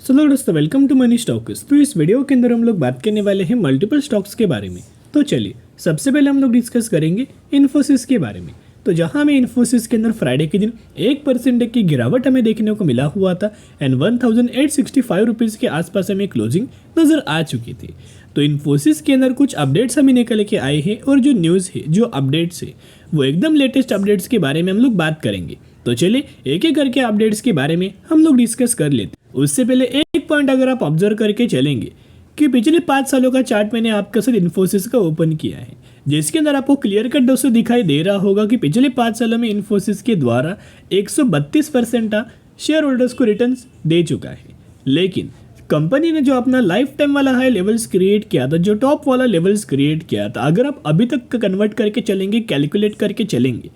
चलो दोस्तों, welcome to money stocks. तो इस वीडियो के अंदर हम लोग बात करने वाले हैं मल्टीपल स्टॉक्स के बारे में। तो चलिए, सबसे पहले हम लोग डिस्कस करेंगे इन्फोसिस के बारे में। तो जहां हमें इन्फोसिस के अंदर फ्राइडे के दिन 1% की गिरावट हमें देखने को मिला हुआ था एंड 1865 रुपीज़ के आसपास हमें क्लोजिंग नज़र आ चुकी थी। तो इन्फोसिस के अंदर कुछ अपडेट्स हमें निकल के आए हैं और जो न्यूज़ है, जो अपडेट्स है, वो एकदम लेटेस्ट अपडेट्स के बारे में हम लोग बात करेंगे। तो चलिए एक एक करके अपडेट्स के बारे में हम लोग डिस्कस कर लेते हैं। उससे पहले एक पॉइंट अगर आप ऑब्जर्व करके चलेंगे कि पिछले 5 सालों का चार्ट मैंने आपके साथ इन्फोसिस का ओपन किया है, जिसके अंदर आपको क्लियर कट दोस्तों दिखाई दे रहा होगा कि पिछले 5 सालों में इन्फोसिस के द्वारा 132% शेयर होल्डर्स को रिटर्न्स दे चुका है। लेकिन कंपनी ने जो अपना लाइफ टाइम वाला हाई लेवल्स क्रिएट किया था, जो टॉप वाला लेवल्स क्रिएट किया था, अगर आप अभी तक का कन्वर्ट करके चलेंगे, कैलकुलेट करके चलेंगे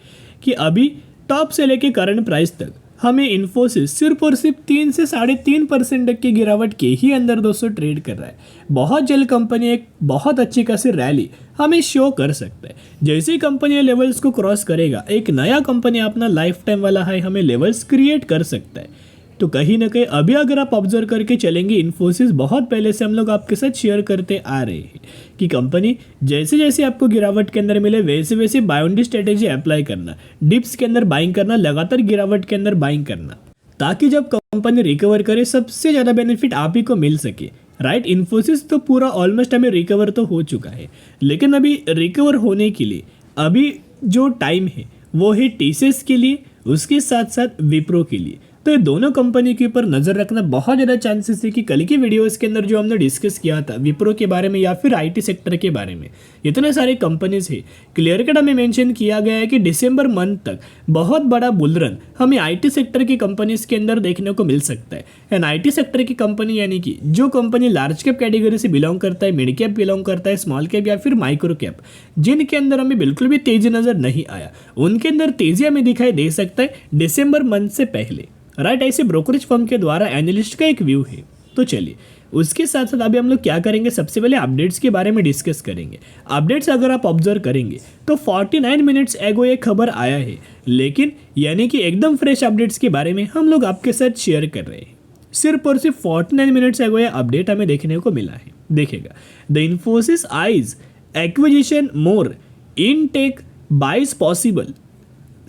कि अभी टॉप से लेके करंट प्राइस तक हमें इन्फोसिस सिर्फ और सिर्फ 3 से 3.5% की गिरावट के ही अंदर दोस्तों ट्रेड कर रहा है। बहुत जल्द कंपनी एक बहुत अच्छी खासी रैली हमें शो कर सकता है। जैसे ही कंपनी लेवल्स को क्रॉस करेगा, एक नया कंपनी अपना लाइफ टाइम वाला हाई हमें लेवल्स क्रिएट कर सकता है। तो कहीं ना कहीं अभी अगर आप ऑब्जर्व करके चलेंगे, इन्फोसिस बहुत पहले से हम लोग आपके साथ शेयर करते आ रहे हैं कि कंपनी जैसे जैसे आपको गिरावट के अंदर मिले वैसे वैसे बाउंड्री स्ट्रेटेजी अप्लाई करना, डिप्स के अंदर बाइंग करना, लगातार गिरावट के अंदर बाइंग करना, ताकि जब कंपनी रिकवर करे सबसे ज़्यादा बेनिफिट आप ही को मिल सके। राइट, इन्फोसिस तो पूरा ऑलमोस्ट हमें रिकवर तो हो चुका है, लेकिन अभी रिकवर होने के लिए अभी जो टाइम है वो है टीसीएस के लिए, उसके साथ साथ विप्रो के लिए। तो ये दोनों कंपनी के ऊपर नज़र रखना बहुत ज़्यादा चांसेस है कि कल की वीडियोस के अंदर जो हमने डिस्कस किया था विप्रो के बारे में या फिर आईटी सेक्टर के बारे में, इतने सारे कंपनीज है, क्लियर कट हमें मेंशन किया गया है कि दिसंबर मंथ तक बहुत बड़ा बुल रन हमें आईटी सेक्टर की कंपनीज के अंदर देखने को मिल सकता है। एंड आईटी सेक्टर की कंपनी यानी कि जो कंपनी लार्ज कैप कैटेगरी से बिलोंग करता है, मिड कैप बिलोंग करता है, स्मॉल कैप या फिर माइक्रो कैप, जिनके अंदर हमें बिल्कुल भी तेजी नज़र नहीं आया, उनके अंदर तेजी हमें दिखाई दे सकता है दिसंबर मंथ से पहले। राइट, ऐसे ब्रोकरेज फर्म के द्वारा एनालिस्ट का एक व्यू है। तो चलिए उसके साथ साथ अभी हम लोग क्या करेंगे, सबसे पहले अपडेट्स के बारे में डिस्कस करेंगे। अपडेट्स अगर आप ऑब्जर्व करेंगे तो 49 मिनट्स एगो ये खबर आया है, लेकिन यानी कि एकदम फ्रेश अपडेट्स के बारे में हम लोग आपके साथ शेयर कर रहे हैं। सिर्फ और सिर्फ 49 मिनट्स एगो ये अपडेट हमें देखने को मिला है। देखेगा, the Infosys eyes acquisition more in tech buys possible,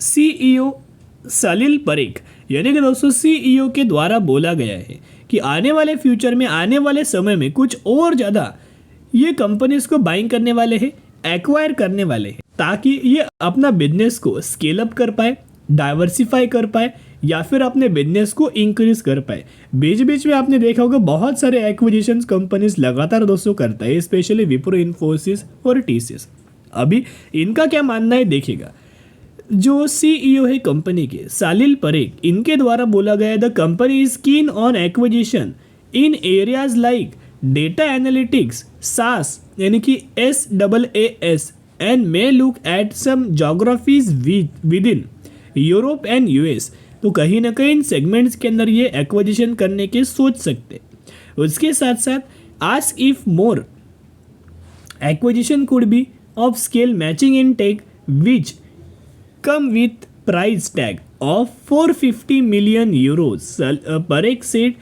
CEO Salil Parekh यानी कि दोस्तों CEO के द्वारा बोला गया है कि आने वाले फ्यूचर में, आने वाले समय में कुछ और ज़्यादा ये कंपनीज को बाइंग करने वाले हैं, एक्वायर करने वाले हैं, ताकि ये अपना बिजनेस को स्केल अप कर पाए, डाइवर्सिफाई कर पाए या फिर अपने बिजनेस को इंक्रीज कर पाए। बीच बीच में आपने देखा होगा बहुत सारे एक्विजिशन कंपनीज लगातार दोस्तों करता है, स्पेशली विप्रो, इन्फोसिस और टीसीएस। अभी इनका क्या मानना है देखिएगा, जो CEO है कंपनी के सलील परेख, इनके द्वारा बोला गया the company is keen on acquisition in areas like data analytics, SaaS यानी कि SaaS, and may look at some geographies within Europe and US। तो कहीं ना कहीं इन सेगमेंट्स के अंदर ये एक्विजिशन करने के सोच सकते। उसके साथ साथ ask if more acquisition could be of scale matching in tech which come with price tag of 450 million euros. Parekh said,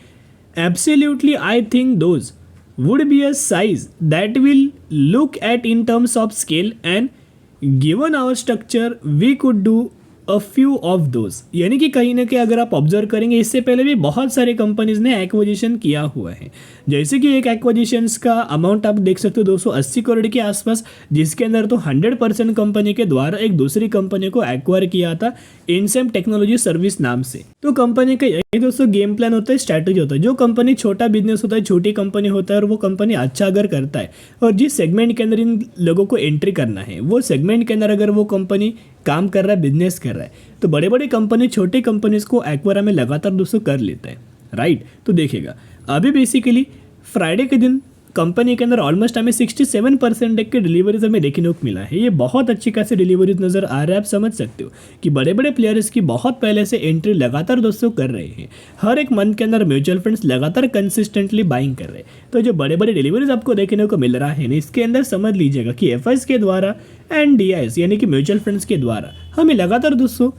absolutely, I think those would be a size that we'll look at in terms of scale, and given our structure we could do a few of those। यानी कि कहीं ना कहीं अगर आप observe करेंगे, इससे पहले भी बहुत सारे कंपनीज ने एक्विजिशन किया हुआ है। जैसे कि एक एक्विजिशंस का अमाउंट आप देख सकते हो 280 करोड़ के आसपास, जिसके अंदर तो 100% कंपनी के द्वारा एक दूसरी कंपनी को एक्वायर किया था इनसेम टेक्नोलॉजी सर्विस नाम से। तो कंपनी का यही दोस्तों गेम प्लान होता है, स्ट्रैटेजी होता है। जो कंपनी छोटा बिजनेस होता है, छोटी कंपनी होता है, और वो कंपनी अच्छा अगर करता है और जिस सेगमेंट के अंदर इन लोगों को एंट्री करना है, वो सेगमेंट के अंदर अगर वो कंपनी काम कर रहा है, बिजनेस कर रहा है, तो बड़े बड़े कंपनी छोटे कंपनीज को एक्वायर में लगातार दोस्तों कर लेता है। राइट, तो देखिएगा अभी बेसिकली फ्राइडे के दिन कंपनी के अंदर ऑलमोस्ट हमें 67% के डिलीवरीज हमें देखने को मिला है। ये बहुत अच्छी खासी डिलीवरीज नज़र आ रहा है। आप समझ सकते हो कि बड़े बड़े प्लेयर्स की बहुत पहले से एंट्री लगातार दोस्तों कर रहे हैं। हर एक मंथ के अंदर म्यूचुअल फंड्स लगातार कंसिस्टेंटली बाइंग कर रहे हैं। तो जो बड़े बड़े डिलीवरीज आपको देखने को मिल रहा है ना, इसके अंदर समझ लीजिएगा कि एफआईज के द्वारा एंड DIs यानी कि म्यूचुअल फंड्स के द्वारा हमें लगातार दोस्तों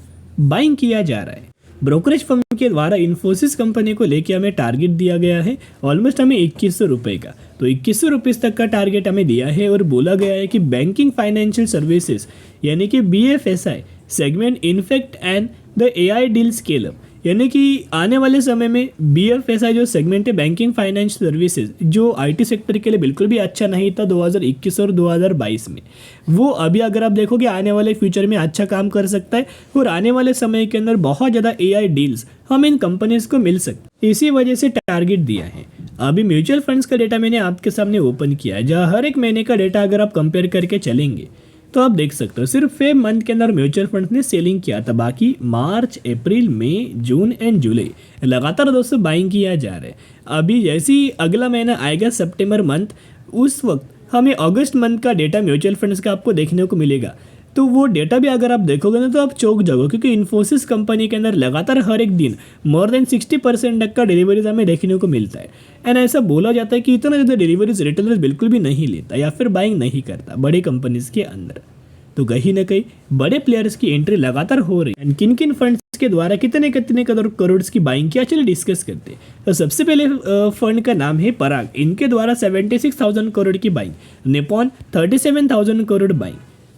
बाइंग किया जा रहा है। ब्रोकरेज फर्म के द्वारा इन्फोसिस कंपनी को लेके हमें टारगेट दिया गया है ऑलमोस्ट हमें 2100 रुपये का। तो 2100 रुपीज़ तक का टारगेट हमें दिया है और बोला गया है कि बैंकिंग फाइनेंशियल सर्विसेज यानी कि BFSI segment infect and the AI deal scale up, यानी कि आने वाले समय में BFSI जो सेगमेंट है बैंकिंग फाइनेंस सर्विसेज जो IT सेक्टर के लिए बिल्कुल भी अच्छा नहीं था 2021 और 2022 में, वो अभी अगर आप देखोगे आने वाले फ्यूचर में अच्छा काम कर सकता है और आने वाले समय के अंदर बहुत ज़्यादा AI डील्स हम इन कंपनीज को मिल सकते, इसी वजह से टारगेट दिया है। अभी म्यूचुअल फंड्स का डेटा मैंने आपके सामने ओपन किया है, जहाँ हर एक महीने का डेटा अगर आप कंपेयर करके चलेंगे तो आप देख सकते हो सिर्फ फेब मंथ के अंदर म्यूचुअल फंड्स ने सेलिंग किया था, बाकी मार्च, अप्रैल, मई, जून एंड जुलाई लगातार दोस्तों बाइंग किया जा रहा है। अभी जैसे ही अगला महीना आएगा सितंबर मंथ, उस वक्त हमें अगस्त मंथ का डेटा म्यूचुअल फंड्स का आपको देखने को मिलेगा। तो वो डेटा भी अगर आप देखोगे ना तो आप चौंक जाओगे, क्योंकि इन्फोसिस कंपनी के अंदर लगातार हर एक दिन मोर देन 60% तक का डिलीवरीज हमें देखने को मिलता है। एंड ऐसा बोला जाता है कि इतना ज़्यादा डिलीवरीज रिटेलर्स बिल्कुल भी नहीं लेता या फिर बाइंग नहीं करता बड़े कंपनीज के अंदर। तो कहीं ना कहीं बड़े प्लेयर्स की एंट्री लगातार हो रही है। एंड किन किन फंड्स के द्वारा कितने कितने करोड़ की बाइंग किया, चलिए डिस्कस करते हैं। तो सबसे पहले फंड का नाम है पराग, इनके द्वारा 76,000 करोड़ की buying, Nippon 37,000 crore buying,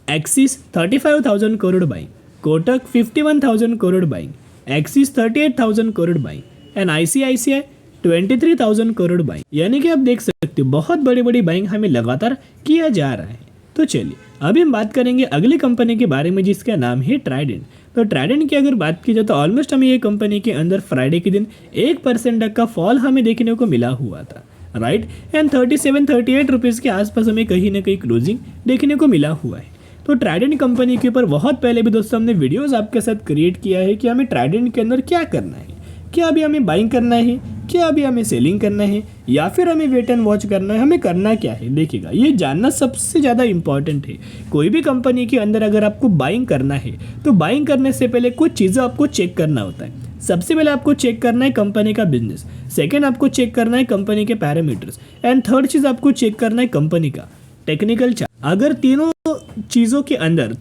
axis 35,000 crore buying, Kotak 51,000 crore buying, axis 38,000 crore buying and ICICI 23,000 crore buying. यानी कि आप देख सकते हो बहुत बड़ी बड़ी बाइंग हमें लगातार किया जा रहा है। तो चलिए अभी हम बात करेंगे अगली कंपनी के बारे में जिसका नाम है ट्राइडेंट। तो ट्राइडेंट की अगर बात की जाए तो ऑलमोस्ट हमें ये कंपनी के अंदर फ्राइडे के दिन 1% तक का फॉल हमें देखने को मिला हुआ था, राइट। एंड 37-38 रुपीज़ के आसपास हमें कहीं ना कहीं क्लोजिंग देखने को मिला हुआ है। तो ट्राइडेंट कंपनी के ऊपर बहुत पहले भी दोस्तों हमने वीडियोस आपके साथ क्रिएट किया है कि हमें ट्राइडेंट के अंदर क्या करना है, क्या अभी हमें बाइंग करना है, क्या अभी हमें सेलिंग करना है या फिर हमें वेट एंड वॉच करना है, हमें करना क्या है। देखिएगा ये जानना सबसे ज़्यादा इंपॉर्टेंट है। कोई भी कंपनी के अंदर अगर आपको बाइंग करना है तो बाइंग करने से पहले कुछ चीज़ें आपको चेक करना होता है। सबसे पहले आपको चेक करना है कंपनी का बिजनेस, सेकेंड आपको चेक करना है कंपनी के पैरामीटर्स एंड थर्ड चीज़ आपको चेक करना है कंपनी का टेक्निकल चार्ट। अगर तीनों चीज़ों के अंदर,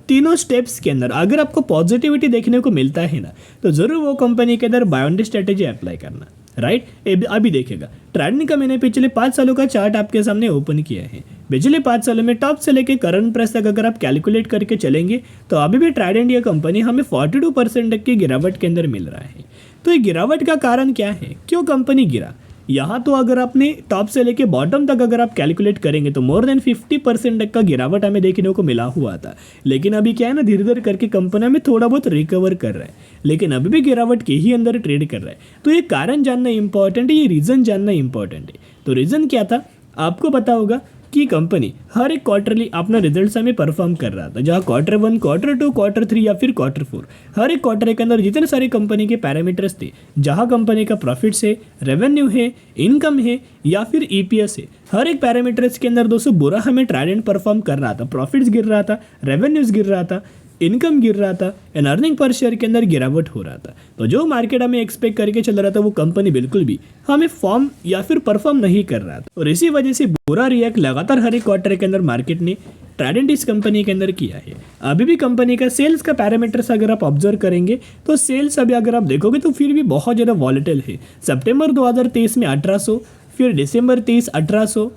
तीनों स्टेप्स के अंदर अगर आपको पॉजिटिविटी देखने को मिलता है ना, तो ज़रूर वो कंपनी के अंदर buy on the strategy apply करना, राइट। अभी देखिएगा ट्राइडेंट का मैंने पिछले 5 सालों का चार्ट आपके सामने ओपन किया है। पिछले 5 सालों में टॉप से लेकर करंट प्राइस तक अगर आप कैलकुलेट करके चलेंगे तो अभी भी ट्राइडेंट ये कंपनी हमें 42% तक की गिरावट के अंदर मिल रहा है। तो ये गिरावट का कारण क्या है, क्यों कंपनी गिरा? यहाँ तो अगर आपने टॉप से लेके बॉटम तक अगर आप कैलकुलेट करेंगे तो मोर देन 50% तक का गिरावट हमें देखने को मिला हुआ था। लेकिन अभी क्या है ना, धीरे धीरे करके कंपनी में थोड़ा बहुत रिकवर कर रहा है, लेकिन अभी भी गिरावट के ही अंदर ट्रेड कर रहा है। तो ये कारण जानना इंपॉर्टेंट है, ये रीज़न जानना इंपॉर्टेंट है। तो रीज़न क्या था आपको पता होगा कि कंपनी हर एक क्वार्टरली अपना रिजल्ट्स हमें परफॉर्म कर रहा था, जहाँ Q1, Q2, Q3 या फिर Q4 हर एक क्वार्टर के अंदर जितने सारे कंपनी के पैरामीटर्स थे, जहाँ कंपनी का प्रॉफिट्स है, रेवेन्यू है, इनकम है या फिर EPS है, हर एक पैरामीटर्स के अंदर दोस्तों बुरा हमें ट्राइडेंट परफॉर्म कर रहा था। प्रॉफिट्स गिर रहा था, रेवेन्यूज़ गिर रहा था, इनकम गिर रहा था एंड अर्निंग पर शेयर के अंदर गिरावट हो रहा था। तो जो मार्केट हमें एक्सपेक्ट करके चल रहा था वो कंपनी बिल्कुल भी हमें फॉर्म या फिर परफॉर्म नहीं कर रहा था, और इसी वजह से बुरा रिएक्ट लगातार हर एक क्वार्टर के अंदर मार्केट ने ट्राइडेंट इस कंपनी के अंदर किया है। अभी भी कंपनी का सेल्स का पैरामीटर्स अगर आप ऑब्जर्व करेंगे तो सेल्स अभी अगर आप देखोगे तो फिर भी बहुत ज़्यादा वॉलेटिल है। सितंबर 2023 में 1800, फिर दिसंबर 23 1800,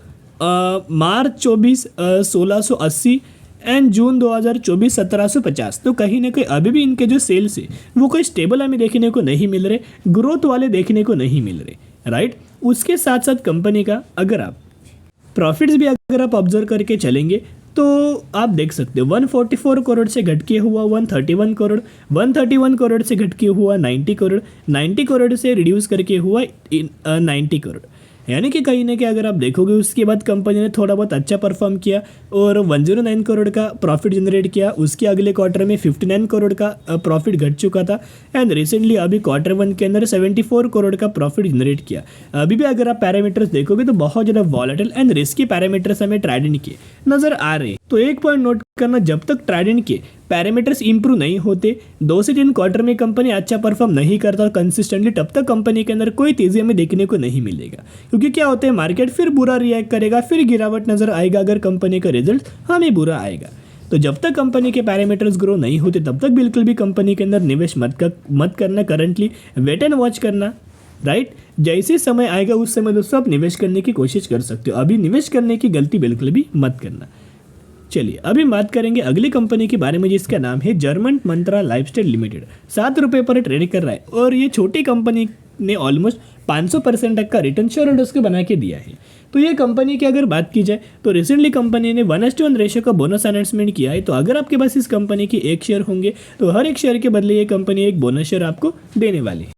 मार्च 24 1680 एंड जून 2024 1750। तो कहीं ना कहीं अभी भी इनके जो सेल्स है वो कोई स्टेबल हमें देखने को नहीं मिल रहे, ग्रोथ वाले देखने को नहीं मिल रहे, राइट। उसके साथ साथ कंपनी का अगर आप प्रॉफिट्स भी अगर आप ऑब्जर्व करके चलेंगे तो आप देख सकते हो 144 करोड़ से घट के हुआ 131 करोड़, 131 करोड़ से घट के हुआ 90 करोड़, 90 करोड़ से रिड्यूस करके हुआ 90 करोड़। यानी कि कहीं ना कहीं अगर आप देखोगे उसके बाद कंपनी ने थोड़ा बहुत अच्छा परफॉर्म किया और 109 करोड़ का प्रॉफिट जनरेट किया। उसके अगले क्वार्टर में 59 करोड़ का प्रॉफिट घट चुका था एंड रिसेंटली अभी Q1 के अंदर 74 करोड़ का प्रॉफिट जनरेट किया। अभी भी अगर आप पैरामीटर्स देखोगे तो बहुत ज़्यादा वॉलेटिल एंड रिस्की पैरामीटर्स हमें ट्राइडेंट के नज़र आ रहे हैं। तो एक पॉइंट नोट करना, जब तक ट्राइडेंट के पैरामीटर्स इंप्रूव नहीं होते, 2 से 3 क्वार्टर में कंपनी अच्छा परफॉर्म नहीं करता कंसिस्टेंटली, तब तक कंपनी के अंदर कोई तेज़ी हमें देखने को नहीं मिलेगा। क्योंकि क्या होता है, मार्केट फिर बुरा रिएक्ट करेगा, फिर गिरावट नज़र आएगा अगर कंपनी का रिजल्ट हमें बुरा आएगा। तो जब तक कंपनी के पैरामीटर्स ग्रो नहीं होते तब तक बिल्कुल भी कंपनी के अंदर निवेश मत करना। करंटली वेट एंड वॉच करना, राइट। जैसे समय आएगा उस समय दोस्तों आप निवेश करने की कोशिश कर सकते हो, अभी निवेश करने की गलती बिल्कुल भी मत करना। चलिए अभी बात करेंगे अगली कंपनी के बारे में जिसका नाम है जर्मन मंत्रा लाइफस्टाइल लिमिटेड। 7 रुपये पर ट्रेड कर रहा है और ये छोटी कंपनी ने ऑलमोस्ट 500% तक का रिटर्न शेयर होल्डर्स को बना के दिया है। तो ये कंपनी की अगर बात की जाए तो रिसेंटली कंपनी ने 1:1 रेशियो का बोनस अनाउंसमेंट किया है। तो अगर आपके पास इस कंपनी की एक शेयर होंगे तो हर एक शेयर के बदले ये कंपनी एक बोनस शेयर आपको देने वाली है।